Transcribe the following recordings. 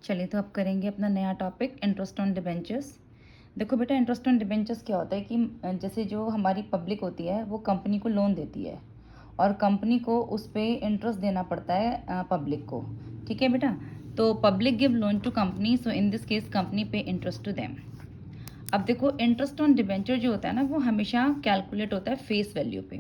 चलिए तो अब करेंगे अपना नया टॉपिक इंटरेस्ट ऑन डिबेंचर्स। देखो बेटा, इंटरेस्ट ऑन डिबेंचर्स क्या होता है कि जैसे जो हमारी पब्लिक होती है वो कंपनी को लोन देती है और कंपनी को उस पर इंटरेस्ट देना पड़ता है पब्लिक को। ठीक है बेटा, तो public give loan to company, so in this case company pay interest to them. अब देखो, इंटरेस्ट ऑन डिबेंचर जो होता है ना वो हमेशा कैलकुलेट होता है फेस वैल्यू पे।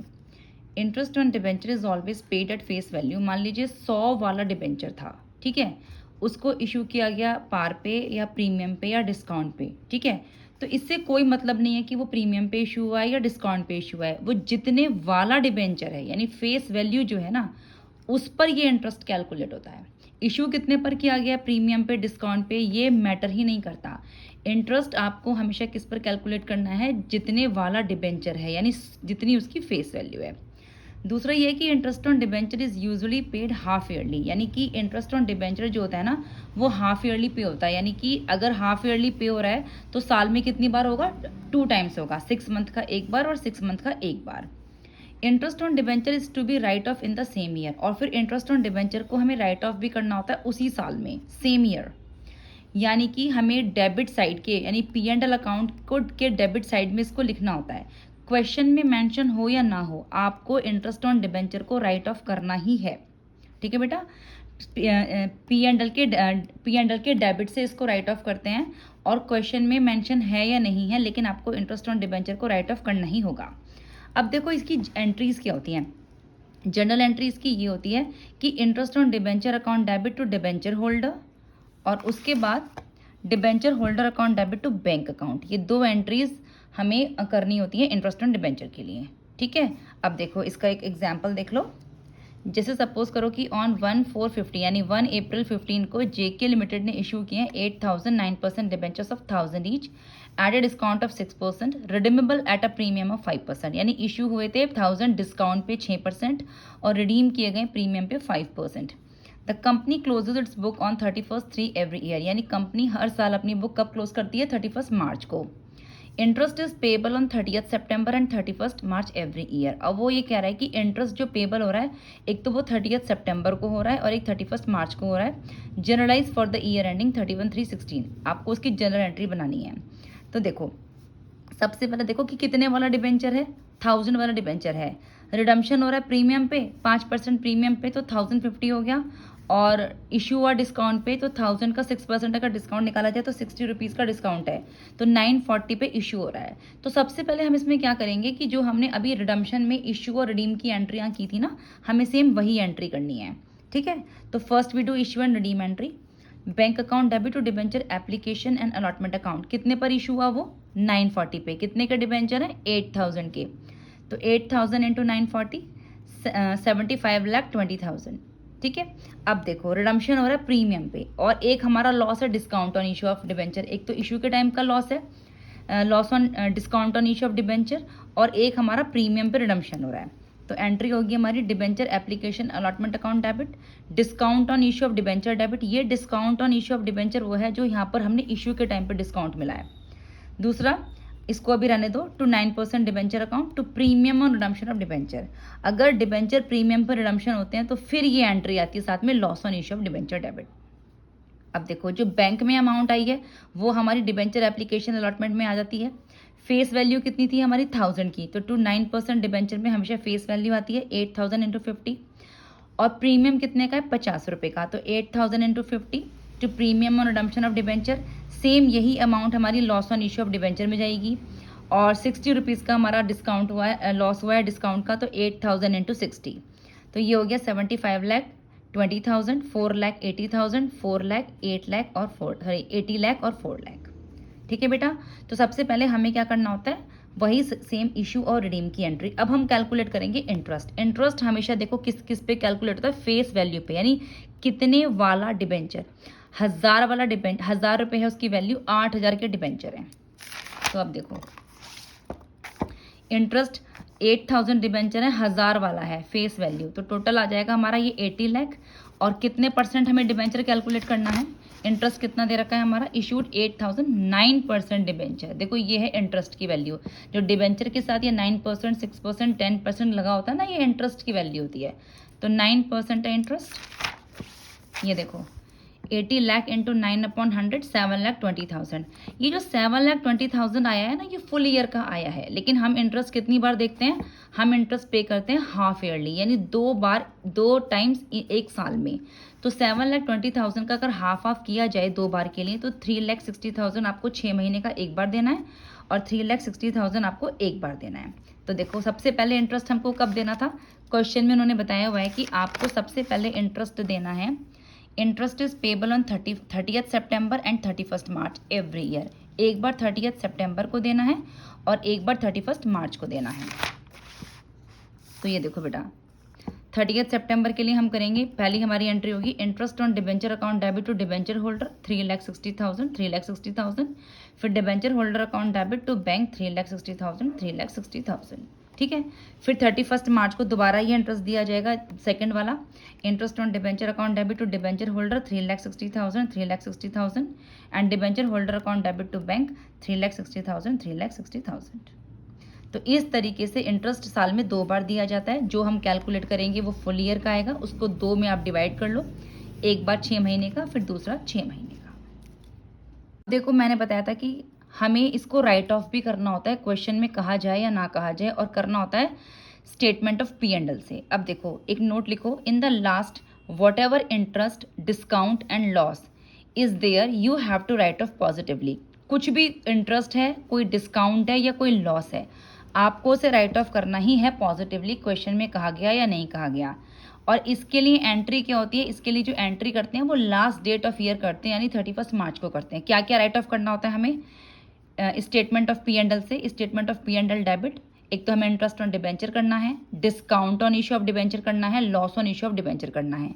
Interest on debenture is always paid at face value. मान लीजिए 100 वाला डिबेंचर था, ठीक है, उसको इशू किया गया पार पे या प्रीमियम पे या डिस्काउंट पे, ठीक है। तो इससे कोई मतलब नहीं है कि वो प्रीमियम पे इशू हुआ है या डिस्काउंट पे इशू हुआ है, वो जितने वाला डिबेंचर है यानी फेस वैल्यू जो है ना उस पर ये इंटरेस्ट कैलकुलेट होता है। इशू कितने पर किया गया, प्रीमियम पे डिस्काउंट पे, ये मैटर ही नहीं करता। इंटरेस्ट आपको हमेशा किस पर कैलकुलेट करना है, जितने वाला डिबेंचर है यानी जितनी उसकी फेस वैल्यू है। दूसरा ये है कि interest on debenture is usually paid half yearly, यानी कि इंटरेस्ट ऑन डिबेंचर जो होता है ना वो हाफ ईयरली पे होता है। यानी कि अगर हाफ ईयरली पे हो रहा है तो साल में कितनी बार होगा, 2 टाइम्स होगा, 6 मंथ का एक बार और 6 मंथ का एक बार। Interest on debenture is to be write off in the same year, और फिर इंटरेस्ट ऑन डिबेंचर को हमें राइट ऑफ भी करना होता है उसी साल में, सेम ईयर। यानी कि हमें डेबिट साइड के यानी P&L अकाउंट को के डेबिट साइड में इसको लिखना होता है। क्वेश्चन में मेंशन हो या ना हो, आपको इंटरेस्ट ऑन डिबेंचर को राइट ऑफ करना ही है। ठीक है बेटा, P&L के डेबिट से इसको राइट ऑफ करते हैं और क्वेश्चन में मेंशन है या नहीं है, लेकिन आपको इंटरेस्ट ऑन डिबेंचर को राइट ऑफ करना ही होगा। अब देखो इसकी एंट्रीज क्या होती हैं। जनरल एंट्रीज की ये होती है कि interest on debenture account debit to debenture holder, और उसके बाद debenture holder account debit to bank account. ये 2 एंट्रीज हमें करनी होती है इंटरेस्ट ऑन डिबेंचर के लिए। ठीक है, अब देखो इसका एक एग्जांपल देख लो। जैसे सपोज करो कि ऑन 1/4/50 यानी 1 अप्रैल 15 को जेके लिमिटेड ने इशू किए हैं 8,000 9% debentures of 1000 each eight a discount of 6%, redeemable eight a premium of 5%। यानी इशू हुए थे 1000 डिस्काउंट पे 6% और रिडीम किए गए प्रीमियम पे 5%। The company closes its book on 31/3 every year, यानी कंपनी हर साल अपनी बुक कब क्लोज करती है, 31 मार्च को। Interest is payable on 30th September and 31 March every year. अब वो ये कह रहा है कि इंटरेस्ट जो पेबल हो रहा है एक तो वो 30th सितंबर को हो रहा है और एक 31 मार्च को हो रहा है। Generalise for the year ending 31/3/16, आपको उसकी जनरल एंट्री बनानी है। तो देखो सबसे पहले देखो कि कितने वाला डिबेंचर है, 1000 वाला डिबेंचर है। रिडम्पशन हो रहा है प्रीमियम पे 5% प्रीमियम पे, तो 1050 हो गया। और इशू हुआ डिस्काउंट पे, तो 1000 का 6% अगर डिस्काउंट निकाला जाए तो 60 रुपीज़ का डिस्काउंट है, तो 940 पे इशू हो रहा है। तो सबसे पहले हम इसमें क्या करेंगे कि जो हमने अभी रिडम्पशन में इशू और रिडीम की एंट्रियाँ की थी ना, हमें सेम वही एंट्री करनी है। ठीक है, तो first we do issue and redeem entry. Bank account debit to debenture application and allotment account, कितने पर इशू हुआ वो, 940 पे। कितने के डिबेंचर है, 8000 के, तो 8000 इंटू 940 75,20,000। ठीक है, अब देखो रिडम्पशन हो रहा है प्रीमियम पे और एक हमारा लॉस है discount on issue of debenture. एक तो इशू के टाइम का लॉस है, loss on discount on issue of debenture, और एक हमारा प्रीमियम पे रिडम्पशन हो रहा है। तो एंट्री होगी हमारी debenture application allotment account debit, discount on issue of debenture debit. ये discount on issue of debenture वो है जो यहाँ पर हमने इशू के टाइम पे डिस्काउंट मिला है। दूसरा, इसको अभी रहने दो, to 9% debenture account to premium on redemption of debenture. अगर डिबेंचर प्रीमियम पर रिडम्पशन होते हैं तो फिर ये एंट्री आती है साथ में loss on issue of debenture debit. अब देखो जो बैंक में अमाउंट आई है वो हमारी डिबेंचर एप्लीकेशन अलॉटमेंट में आ जाती है। फेस वैल्यू कितनी थी हमारी, 1000 की, तो टू 9% डिबेंचर में हमेशा फेस वैल्यू आती है 8000 इंटू 50, और प्रीमियम कितने का है, 50 रुपये का, तो 8000 into 50 to premium on redemption of debenture. Same यही अमाउंट हमारी loss on issue of debenture में जाएगी, और 60 रुपीज़ का हमारा डिस्काउंट हुआ है, लॉस हुआ है डिस्काउंट का, तो 8000 इंटू 60, तो ये हो गया 75,20,000, 4,80,000, 4,00,000, 8,00,000 और 80 लाख और 4 लाख। ठीक है बेटा, तो सबसे पहले हमें क्या करना होता है, वही सेम इशू और रिडीम की एंट्री। अब हम कैलकुलेट करेंगे इंटरेस्ट। इंटरेस्ट हमेशा देखो किस किस पे कैलकुलेट होता है, फेस वैल्यू पे, यानी कितने वाला डिबेंचर। 1000 वाला डिबेंचर, 1000 रुपये है उसकी वैल्यू, 8000 के डिबेंचर हैं। तो अब देखो इंटरेस्ट 8000 डिबेंचर है, 1000 वाला है फेस वैल्यू, तो टोटल आ जाएगा हमारा ये 80 लाख। और कितने परसेंट हमें डिबेंचर कैलकुलेट करना है, इंटरेस्ट कितना दे रखा है हमारा, इशूड 8000, 9% डिबेंचर। देखो ये है इंटरेस्ट की वैल्यू, जो डिबेंचर के साथ ये 9%, 6%, 10% लगा होता है ना, ये इंटरेस्ट की वैल्यू होती है। तो 9% है इंटरेस्ट, ये देखो 80 लाख इंटू 9/100 7,20,000। ये जो 7,20,000 आया है ना, ये फुल ईयर का आया है, लेकिन हम इंटरेस्ट कितनी बार देखते हैं, हम इंटरेस्ट पे करते हैं हाफ ईयरली, यानी 2 बार, 2 टाइम्स एक साल में। तो 7,20,000 का अगर हाफ किया जाए 2 बार के लिए, तो 3,60,000 आपको 6 महीने का एक बार देना है और 3,60,000 आपको एक बार देना है। तो देखो, सबसे पहले इंटरेस्ट हमको कब देना था, क्वेश्चन में उन्होंने बताया हुआ है कि आपको सबसे पहले इंटरेस्ट देना है। Interest is payable on 30th September and 31st March every year. एक बार 30th सितंबर को देना है और एक बार 31st मार्च को देना है। तो ये देखो बेटा, 30th सितंबर के लिए हम करेंगे, पहली हमारी एंट्री होगी interest on debenture account debit to debenture holder 3,60,000। फिर debenture holder account debit to bank 3,60,000। ठीक है। फिर 31st मार्च को दोबारा ये इंटरेस्ट दिया जाएगा, सेकंड वाला, interest on debenture account debit to debenture holder 3,60,000 and debenture holder account debit to bank 3,60,000। तो इस तरीके से इंटरेस्ट साल में 2 बार दिया जाता है। जो हम कैलकुलेट करेंगे वो फुल ईयर का आएगा, उसको 2 में आप डिवाइड कर लो, एक बार 6 महीने का, फिर दूसरा 6 महीने का। देखो, मैंने बताया था कि हमें इसको राइट ऑफ भी करना होता है, क्वेश्चन में कहा जाए या ना कहा जाए, और करना होता है स्टेटमेंट ऑफ P&L से। अब देखो, एक नोट लिखो, in the last whatever interest discount and loss is there you have to write off positively. कुछ भी इंटरेस्ट है, कोई डिस्काउंट है या कोई लॉस है, आपको उसे राइट ऑफ करना ही है पॉजिटिवली, क्वेश्चन में कहा गया या नहीं कहा गया। और इसके लिए एंट्री क्या होती है, इसके लिए जो एंट्री करते हैं वो लास्ट डेट ऑफ ईयर करते हैं, यानी 31st मार्च को करते हैं। क्या क्या राइट ऑफ करना होता है हमें स्टेटमेंट ऑफ P&L से, स्टेटमेंट ऑफ P&L डेबिट, एक तो हमें इंटरेस्ट ऑन डिबेंचर करना है, discount on issue of debenture करना है, loss on issue of debenture करना है।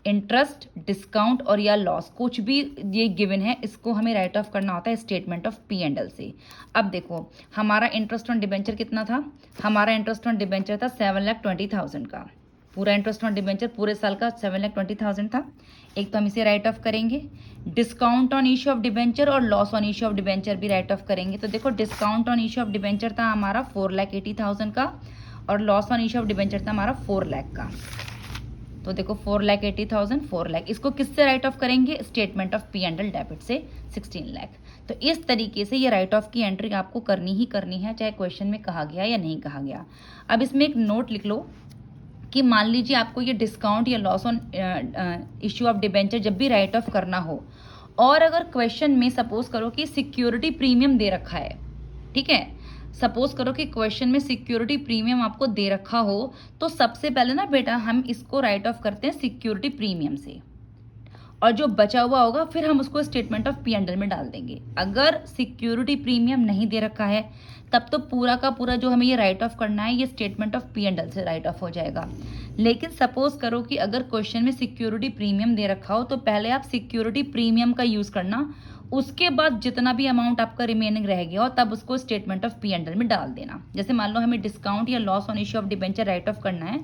इंटरेस्ट, डिस्काउंट और या लॉस कुछ भी ये गिवन है, इसको हमें राइट ऑफ करना होता है स्टेटमेंट ऑफ P&L से। अब देखो, हमारा इंटरेस्ट ऑन डिबेंचर कितना था, हमारा इंटरेस्ट ऑन डिबेंचर था 7,20,000 का, पूरा इंटरेस्ट ऑन डिबेंचर पूरे साल का 7,20,000 था। एक तो हम इसे राइट ऑफ करेंगे, discount on issue of debenture और loss on issue of debenture भी राइट ऑफ करेंगे। तो देखो, discount on issue of debenture था हमारा 4,80,000 का और loss on issue of debenture था हमारा 4 लाख का। तो देखो, 4,80,000, 4 लाख, इसको किससे राइट ऑफ करेंगे, स्टेटमेंट ऑफ P&L डेबिट से 16 लाख। तो इस तरीके से ये राइट ऑफ की एंट्री आपको करनी ही करनी है, चाहे क्वेश्चन में कहा गया या नहीं कहा गया। अब इसमें एक नोट लिख लो कि मान लीजिए आपको ये डिस्काउंट या loss on issue of debenture जब भी राइट ऑफ करना हो, और अगर क्वेश्चन में सपोज करो कि सिक्योरिटी प्रीमियम दे रखा है, ठीक है, सपोज करो कि क्वेश्चन में सिक्योरिटी प्रीमियम आपको दे रखा हो, तो सबसे पहले ना बेटा हम इसको राइट ऑफ करते हैं सिक्योरिटी प्रीमियम से, और जो बचा हुआ होगा फिर हम उसको स्टेटमेंट ऑफ P&L में डाल देंगे। अगर सिक्योरिटी प्रीमियम नहीं दे रखा है, तब तो पूरा का पूरा जो हमें ये राइट ऑफ करना है, ये स्टेटमेंट ऑफ P&L से राइट ऑफ हो जाएगा। लेकिन सपोज करो कि अगर क्वेश्चन में सिक्योरिटी प्रीमियम दे रखा हो, तो पहले आप सिक्योरिटी प्रीमियम का यूज़ करना, उसके बाद जितना भी अमाउंट आपका रिमेनिंग रह गया हो, तब उसको स्टेटमेंट ऑफ P&L में डाल देना। जैसे मान लो हमें डिस्काउंट या loss on issue of debenture right off करना है,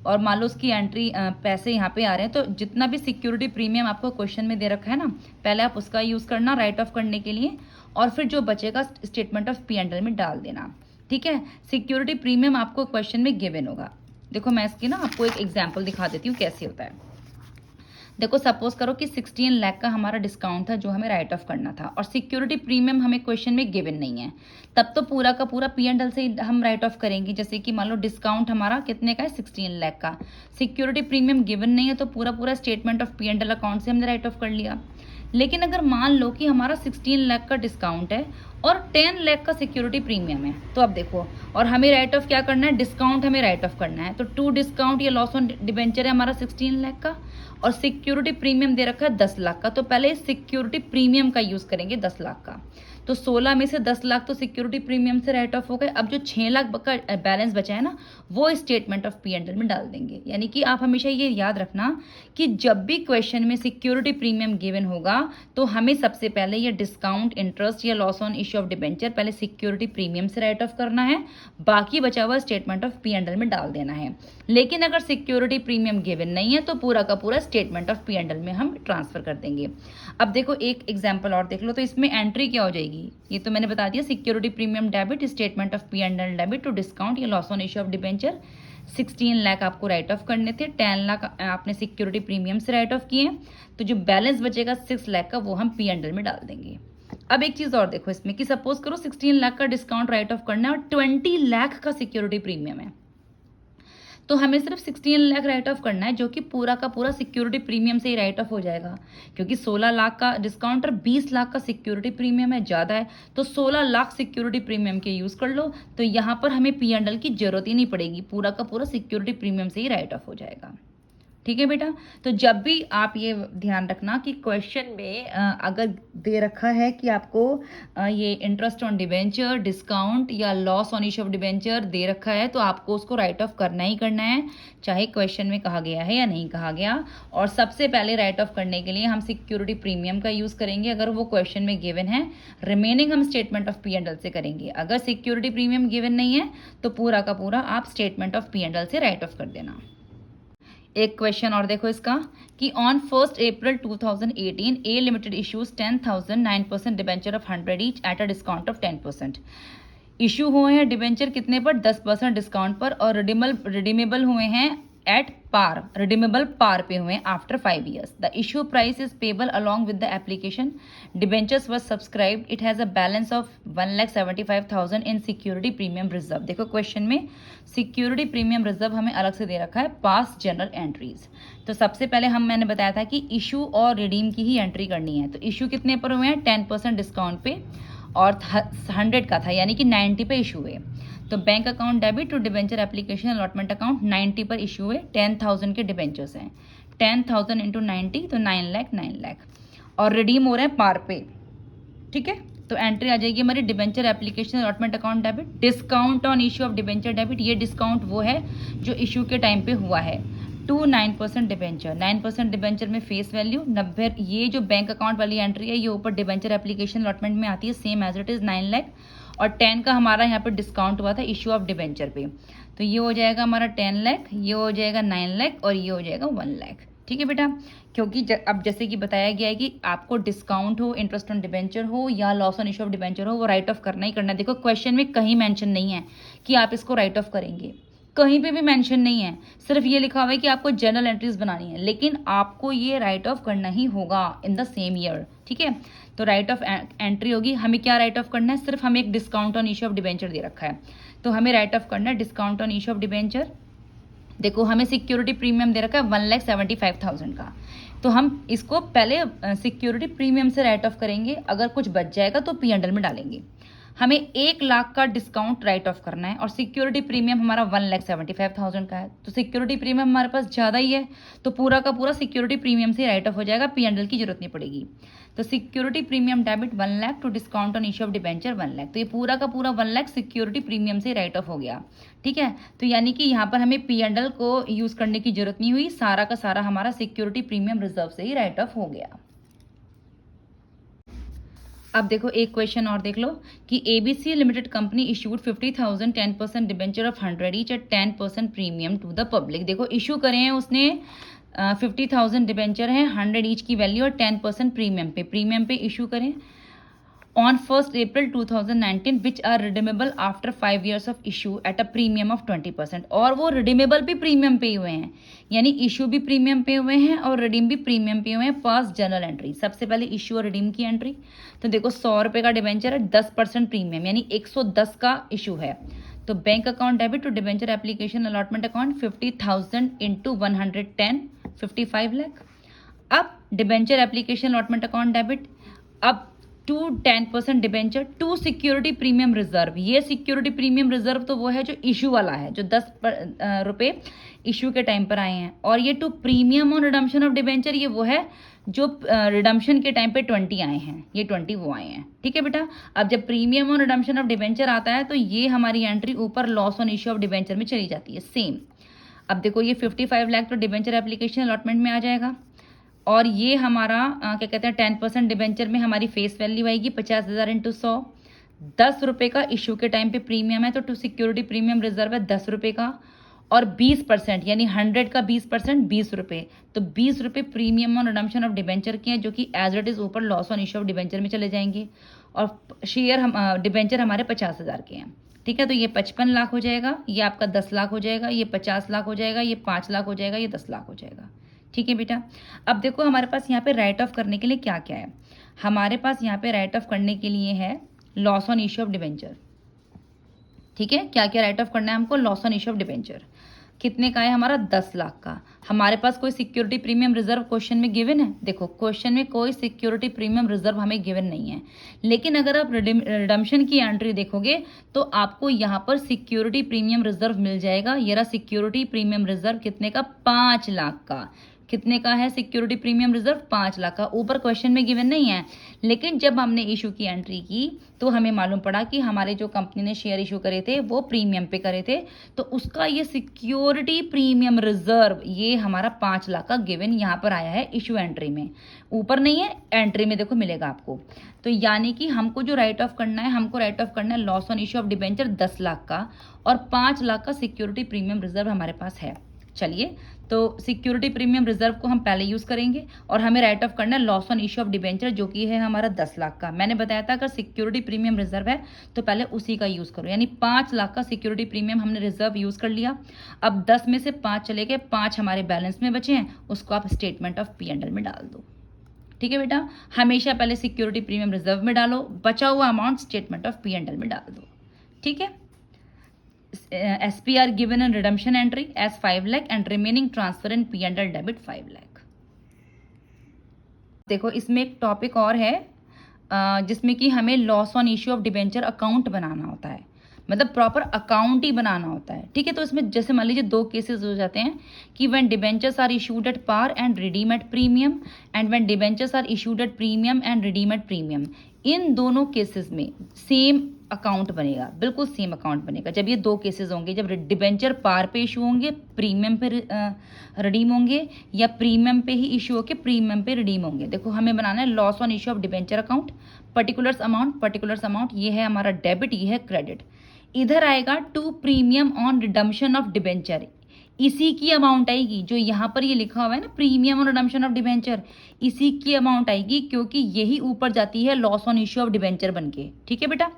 और मान लो उसकी एंट्री पैसे यहाँ पे आ रहे हैं, तो जितना भी सिक्योरिटी प्रीमियम आपको क्वेश्चन में दे रखा है ना, पहले आप उसका यूज़ करना राइट ऑफ करने के लिए, और फिर जो बचेगा स्टेटमेंट ऑफ P&L में डाल देना। ठीक है, सिक्योरिटी प्रीमियम आपको क्वेश्चन में गिवन होगा। देखो, मैं इसकी ना आपको एक एग्जाम्पल दिखा देती हूँ कैसे होता है। देखो, सपोज करो कि 16 लाख का हमारा डिस्काउंट था जो हमें राइट ऑफ करना था, और सिक्योरिटी प्रीमियम हमें क्वेश्चन में गिवन नहीं है, तब तो पूरा का पूरा P&L से हम राइट ऑफ करेंगे। जैसे कि मान लो डिस्काउंट हमारा कितने का है, 16 लाख का, सिक्योरिटी प्रीमियम गिवन नहीं है, तो पूरा पूरा स्टेटमेंट ऑफ P&L अकाउंट से हमने राइट ऑफ कर लिया। लेकिन अगर मान लो कि हमारा 16 लाख का डिस्काउंट है और 10 लाख का सिक्योरिटी प्रीमियम है, तो अब देखो, और हमें राइट ऑफ क्या करना है, डिस्काउंट हमें राइट ऑफ करना है। तो 2 डिस्काउंट या लॉस ऑन डिबेंचर है हमारा 16 लाख का, और सिक्योरिटी प्रीमियम दे रखा है 10 लाख का। तो पहले सिक्योरिटी प्रीमियम का यूज़ करेंगे 10 लाख का, तो 16 में से 10 लाख तो सिक्योरिटी प्रीमियम से राइट ऑफ हो गए। अब जो 6 लाख का बैलेंस बचा है ना, वो स्टेटमेंट ऑफ P&L में डाल देंगे। यानी कि आप हमेशा ये याद रखना कि जब भी क्वेश्चन में सिक्योरिटी प्रीमियम गिवन होगा, तो हमें सबसे पहले ये डिस्काउंट, इंटरेस्ट या loss on issue of debenture पहले सिक्योरिटी प्रीमियम से राइट ऑफ करना है, बाकी बचा हुआ स्टेटमेंट ऑफ P&L में डाल देना है। लेकिन अगर सिक्योरिटी प्रीमियम गिवन नहीं है, तो पूरा का पूरा स्टेटमेंट ऑफ P&L में हम ट्रांसफर कर देंगे। अब देखो, एक एग्जाम्पल और देख लो, तो इसमें एंट्री क्या हो जाएगी, ये तो मैंने बता दिया, security premium debit, statement of P&L debit to discount या loss on issue of debenture 16 lakh आपको राइट ऑफ करने थे, 10 लाख आपने सिक्योरिटी प्रीमियम से राइट ऑफ किए, तो जो बैलेंस बचेगा 6 लाख का वो हम पी एंड एल में डाल देंगे। अब एक चीज़ और देखो इसमें कि सपोज करो 16 लाख का डिस्काउंट राइट ऑफ करना है और 20 लाख का सिक्योरिटी प्रीमियम है, तो हमें सिर्फ 16 लाख राइट ऑफ करना है, जो कि पूरा का पूरा सिक्योरिटी प्रीमियम से ही राइट ऑफ हो जाएगा, क्योंकि 16 लाख का डिस्काउंट और 20 लाख का सिक्योरिटी प्रीमियम है, ज़्यादा है, तो 16 लाख सिक्योरिटी प्रीमियम के यूज़ कर लो, तो यहाँ पर हमें पी एंड एल की जरूरत ही नहीं पड़ेगी, पूरा का पूरा सिक्योरिटी प्रीमियम से ही राइट ऑफ हो जाएगा। ठीक है बेटा, तो जब भी आप ये ध्यान रखना कि क्वेश्चन में अगर दे रखा है कि आपको ये इंटरेस्ट ऑन डिबेंचर, डिस्काउंट या loss on issue of debenture दे रखा है, तो आपको उसको राइट ऑफ करना ही करना है, चाहे क्वेश्चन में कहा गया है या नहीं कहा गया। और सबसे पहले राइट ऑफ करने के लिए हम सिक्योरिटी प्रीमियम का यूज़ करेंगे अगर वो क्वेश्चन में गिवन है, रिमेनिंग हम statement of P and L से करेंगे। अगर सिक्योरिटी प्रीमियम गिवन नहीं है तो पूरा का पूरा आप statement of P and L से राइट ऑफ कर देना। एक क्वेश्चन और देखो इसका कि on 1 April 2018 A limited issues 10,000 9% debenture of 100 each at a discount of 10%। Issue हुए हैं डिबेंचर कितने पर? 10% डिस्काउंट पर, और रिडीमेबल हुए हैं एट पार, रिडीमेबल पार पे हुए हैं after 5 years। The issue price is payable along with the application, debentures was subscribed, it has a balance of 1,75,000 in security premium reserve. देखो क्वेश्चन में सिक्योरिटी प्रीमियम रिजर्व हमें अलग से दे रखा है, पास जनरल एंट्रीज। तो सबसे पहले मैंने बताया था कि इशू और रिडीम की ही एंट्री करनी है। तो इशू कितने पर हुए हैं? 10% डिस्काउंट पे, और 100 का था, यानी कि 90 पे इशू हुए। तो bank account debit to debenture application allotment account 90 पर इशू हुए, 10,000 के डिबेंचर्स हैं, 10,000 इंटू 90 तो 9 लाख, और रिडीम हो रहे हैं पार पे। ठीक है, तो एंट्री आ जाएगी हमारी debenture application allotment account debit, discount on issue of debenture debit, ये डिस्काउंट वो है जो इशू के टाइम पे हुआ है, टू 9% डिबेंचर, 9% डिबेंचर में फेस वैल्यू 90। ये जो बैंक अकाउंट वाली एंट्री है ये ऊपर डिबेंचर एप्लीकेशन अलॉटमेंट में आती है, same as it is 9 lakh, और 10 का हमारा यहाँ पे डिस्काउंट हुआ था इशू ऑफ डिबेंचर पे, तो ये हो जाएगा हमारा 10 लाख, ये हो जाएगा 9 लाख, और ये हो जाएगा 1 लाख। ठीक है बेटा, क्योंकि अब जैसे कि बताया गया है कि आपको डिस्काउंट हो, इंटरेस्ट ऑन डिबेंचर हो या loss on issue of debenture हो, वो राइट ऑफ करना ही करना है। देखो क्वेश्चन में कहीं मेंशन नहीं है कि आप इसको राइट ऑफ करेंगे, कहीं पे भी मेंशन नहीं है, सिर्फ ये लिखा हुआ है कि आपको जनरल एंट्रीज बनानी है, लेकिन आपको ये राइट ऑफ करना ही होगा इन द सेम ईयर। ठीक है, तो राइट ऑफ एंट्री होगी, हमें क्या राइट ऑफ करना है? सिर्फ हमें एक discount on issue of debenture दे रखा है, तो हमें राइट ऑफ करना है discount on issue of debenture. देखो हमें सिक्योरिटी प्रीमियम दे रखा है 1,75,000 का, तो हम इसको पहले सिक्योरिटी प्रीमियम से राइट ऑफ करेंगे, अगर कुछ बच जाएगा तो पी एंड एल में डालेंगे। हमें 1 लाख का डिस्काउंट राइट ऑफ करना है, और सिक्योरिटी प्रीमियम हमारा 1,75,000 का है, तो सिक्योरिटी प्रीमियम हमारे पास ज़्यादा ही है, तो पूरा का पूरा सिक्योरिटी प्रीमियम से राइट ऑफ हो जाएगा, पी एंड एल की जरूरत नहीं पड़ेगी। तो security premium debit 1 lakh to discount on issue of debenture 1 lakh, तो ये पूरा का पूरा 1 लाख सिक्योरिटी प्रीमियम से राइट ऑफ हो गया। ठीक है, तो यानी कि यहाँ पर हमें पी एंड एल को यूज़ करने की जरूरत नहीं हुई, सारा का सारा हमारा सिक्योरिटी प्रीमियम रिजर्व से ही राइट ऑफ हो गया। अब देखो एक क्वेश्चन और देख लो कि ABC limited company issued 50,000 10% debenture of 100 each at 10% premium to the public. देखो इशू करे हैं उसने 50,000 डिबेंचर है, 100 ईच की वैल्यू और 10% प्रीमियम पे इशू करें on 1 April 2019 which are redeemable after 5 years of issue at a premium of 20%, और वो रिडीमेबल भी प्रीमियम पे हुए हैं, यानी इशू भी प्रीमियम पे हुए हैं और रिडीम भी प्रीमियम पे हुए हैं। पास जनरल एंट्री, सबसे पहले इशू और रिडीम की एंट्री। तो देखो 100 रुपये का डिबेंचर है, 10% प्रीमियम यानी 110 का इशू है, तो bank account debit to debenture application allotment account 50,000 into 110 55 lakh. अब debenture application allotment account debit, अब to 10% debenture to security premium reserve. ये सिक्योरिटी प्रीमियम रिजर्व तो वो है जो इशू वाला है, जो 10 रुपये इशू के टाइम पर आए हैं, और ये to premium on redemption of debenture, ये वो है जो रिडम्पशन के टाइम पे 20 आए हैं, ये 20 वो आए हैं। ठीक है बेटा, अब जब premium on redemption of debenture आता है तो ये हमारी एंट्री ऊपर loss on issue of debenture में चली जाती है सेम। अब देखो ये 55 लाख तो डिबेंचर एप्लीकेशन अलॉटमेंट में आ जाएगा, और ये हमारा क्या कहते हैं 10% डिबेंचर में हमारी फेस वैल्यू आएगी 50,000 इंटू 100, 10 रुपये का इशू के टाइम पे प्रीमियम है, तो टू सिक्योरिटी प्रीमियम रिजर्व है 10 रुपये का, और 20% यानी 100 का 20% 20 रुपये, तो 20 रुपये premium on redemption of debenture के हैं, जो कि एज इट इज़ ऊपर loss on issue of debenture में चले जाएंगे, और शेयर हम डिबेंचर हमारे 50,000 के हैं। ठीक है, तो ये 55 लाख हो जाएगा, ये आपका 10 लाख हो जाएगा, ये 50 लाख हो जाएगा, ये 5 लाख हो जाएगा, ये 10 लाख हो जाएगा। ठीक है बेटा, अब देखो हमारे पास यहाँ पे राइट ऑफ करने के लिए क्या क्या है। हमारे पास यहाँ पे राइट ऑफ करने के लिए है loss on issue of debenture. ठीक है, क्या क्या राइट ऑफ करना है हमको, loss on issue of debenture. कितने का है हमारा, 10 लाख का। हमारे पास कोई सिक्योरिटी प्रीमियम रिजर्व क्वेश्चन में गिवन है, देखो क्वेश्चन में कोई सिक्योरिटी प्रीमियम रिजर्व हमें गिवन नहीं है, लेकिन अगर आप रिडम्पशन की एंट्री देखोगे तो आपको यहाँ पर सिक्योरिटी प्रीमियम रिजर्व मिल जाएगा। ये रहा सिक्योरिटी प्रीमियम रिजर्व, कितने का, 5 लाख का। कितने का है सिक्योरिटी प्रीमियम रिजर्व, 5 लाख का। ऊपर क्वेश्चन में गिवन नहीं है, लेकिन जब हमने इशू की एंट्री की तो हमें मालूम पड़ा कि हमारे जो कंपनी ने शेयर इशू करे थे वो प्रीमियम पे करे थे, तो उसका ये सिक्योरिटी प्रीमियम रिजर्व ये हमारा 5 लाख का गिवन यहाँ पर आया है इशू एंट्री में। ऊपर नहीं है, एंट्री में देखो मिलेगा आपको। तो यानी कि हमको जो राइट ऑफ करना है, हमको राइट ऑफ करना है loss on issue of debenture 10 lakh का, और 5 लाख का सिक्योरिटी प्रीमियम रिजर्व हमारे पास है। चलिए, तो सिक्योरिटी प्रीमियम रिजर्व को हम पहले यूज करेंगे और हमें राइट ऑफ करना है loss on issue of debenture, जो कि है हमारा 10 लाख का। मैंने बताया था अगर सिक्योरिटी प्रीमियम रिजर्व है तो पहले उसी का यूज करो, यानी 5 लाख का सिक्योरिटी प्रीमियम हमने रिजर्व यूज कर लिया। अब 10 में से 5 चले गए, 5 हमारे बैलेंस में बचे हैं, उसको आप स्टेटमेंट ऑफ P&L में डाल दो। ठीक है बेटा, हमेशा पहले सिक्योरिटी प्रीमियम रिजर्व में डालो, बचा हुआ अमाउंट स्टेटमेंट ऑफ P&L में डाल दो। ठीक है, SPR given in redemption entry as 5 lakh and remaining transfer in P&L debit 5 lakh। देखो इसमें एक टॉपिक और है जिसमें कि हमें loss on issue of debenture account बनाना होता है, मतलब प्रॉपर अकाउंट ही बनाना होता है। ठीक है, तो इसमें जैसे मान लीजिए 2 केसेस हो जाते हैं कि when debentures are issued at par and redeem at premium, and when debentures are issued at premium and redeem at premium. इन दोनों केसेस में सेम अकाउंट बनेगा, बिल्कुल सेम अकाउंट बनेगा। जब ये 2 केसेस होंगे, जब डिबेंचर पार पे इशू होंगे, प्रीमियम पे रिडीम होंगे, या प्रीमियम पे ही इशू होके प्रीमियम पे रिडीम होंगे। देखो हमें बनाना है loss on issue of debenture account, particulars amount, ये है हमारा डेबिट, ये है क्रेडिट। इधर आएगा to premium on redemption of debenture, इसी की अमाउंट आएगी जो यहाँ पर ये लिखा हुआ है ना, premium on redemption of debenture, इसी की अमाउंट आएगी, क्योंकि यही ऊपर जाती है loss on issue of debenture बन के। ठीक है बेटा,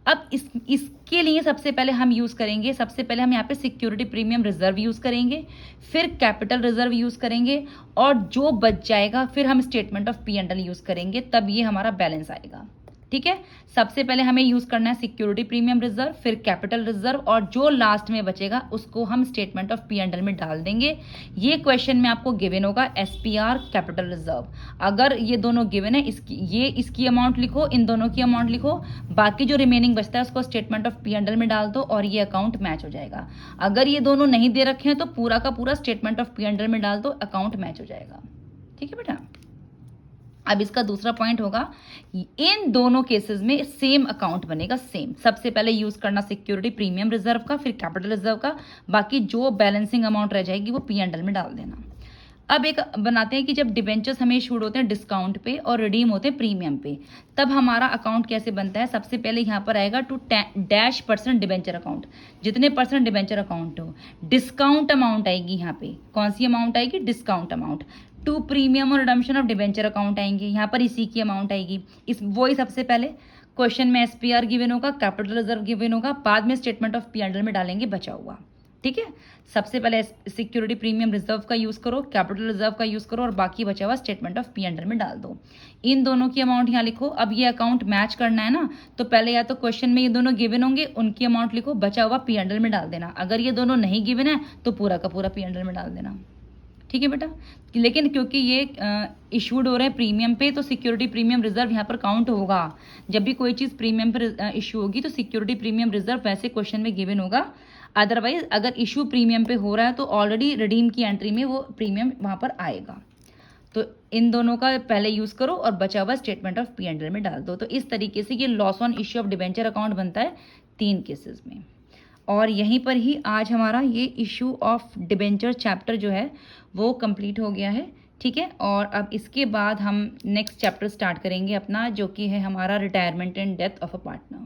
अब इसके लिए सबसे पहले हम यूज करेंगे, सबसे पहले हम यहाँ पे सिक्योरिटी प्रीमियम रिजर्व यूज करेंगे, फिर कैपिटल रिजर्व यूज करेंगे, और जो बच जाएगा फिर हम स्टेटमेंट ऑफ P&L यूज करेंगे, तब ये हमारा बैलेंस आएगा। ठीक है, सबसे पहले हमें यूज करना है सिक्योरिटी प्रीमियम रिजर्व, फिर कैपिटल रिजर्व, और जो लास्ट में बचेगा उसको हम स्टेटमेंट ऑफ P&L में डाल देंगे। ये क्वेश्चन में आपको गिवन होगा SPR कैपिटल रिजर्व। अगर ये दोनों गिवन है, इसकी अमाउंट लिखो, इन दोनों की अमाउंट लिखो, बाकी जो रिमेनिंग बचता है उसको स्टेटमेंट ऑफ P&L में डाल दो और ये अकाउंट मैच हो जाएगा। अगर ये दोनों नहीं दे रखे हैं तो पूरा का पूरा स्टेटमेंट ऑफ P&L में डाल दो, अकाउंट मैच हो जाएगा। ठीक है बेटा, अब इसका दूसरा पॉइंट होगा, इन दोनों केसेस में सेम अकाउंट बनेगा, सेम। सबसे पहले यूज करना सिक्योरिटी प्रीमियम रिजर्व का, फिर कैपिटल रिजर्व का, बाकी जो बैलेंसिंग अमाउंट रह जाएगी वो P&L में डाल देना। अब एक बनाते हैं कि जब डिबेंचर्स हमें इशूड होते हैं डिस्काउंट पे और रिडीम होते हैं प्रीमियम पे, तब हमारा अकाउंट कैसे बनता है। सबसे पहले यहाँ पर आएगा टू -% डिबेंचर अकाउंट, जितने परसेंट डिबेंचर अकाउंट हो, डिस्काउंट अमाउंट आएगी यहाँ पे। कौन सी अमाउंट आएगी, डिस्काउंट अमाउंट। टू प्रीमियम और रिडम्पशन ऑफ डिबेंचर अकाउंट आएंगे, यहाँ पर इसी की अमाउंट आएगी। वही सबसे पहले क्वेश्चन में SPR गिवन होगा, कैपिटल रिजर्व गिवन होगा, बाद में स्टेटमेंट ऑफ P&L में डालेंगे बचा हुआ। ठीक है, सबसे पहले सिक्योरिटी प्रीमियम रिजर्व का यूज करो, कैपिटल रिजर्व का यूज करो, और बाकी बचा हुआ स्टेटमेंट ऑफ P&L में डाल दो। इन दोनों की अमाउंट यहाँ लिखो। अब ये अकाउंट मैच करना है ना, तो पहले या तो क्वेश्चन में ये दोनों गिवन होंगे, उनकी अमाउंट लिखो, बचा हुआ P&L में डाल देना। अगर ये दोनों नहीं गिवन है तो पूरा का पूरा P&L में डाल देना। ठीक है बेटा, लेकिन क्योंकि ये इशूड हो रहे हैं प्रीमियम पे, तो सिक्योरिटी प्रीमियम रिजर्व यहाँ पर काउंट होगा। जब भी कोई चीज़ प्रीमियम पर इशू होगी तो सिक्योरिटी प्रीमियम रिजर्व वैसे क्वेश्चन में गिवन होगा। अदरवाइज अगर इशू प्रीमियम पे हो रहा है तो ऑलरेडी रिडीम की एंट्री में वो प्रीमियम वहाँ पर आएगा। तो इन दोनों का पहले यूज करो और बचा हुआ स्टेटमेंट ऑफ P&L में डाल दो। तो इस तरीके से ये loss on issue of debenture account बनता है 3 केसेस में। और यहीं पर ही आज हमारा ये इशू ऑफ डिबेंचर चैप्टर जो है वो कंप्लीट हो गया है। ठीक है, और अब इसके बाद हम नेक्स्ट चैप्टर स्टार्ट करेंगे अपना, जो कि है हमारा retirement and death of a partner.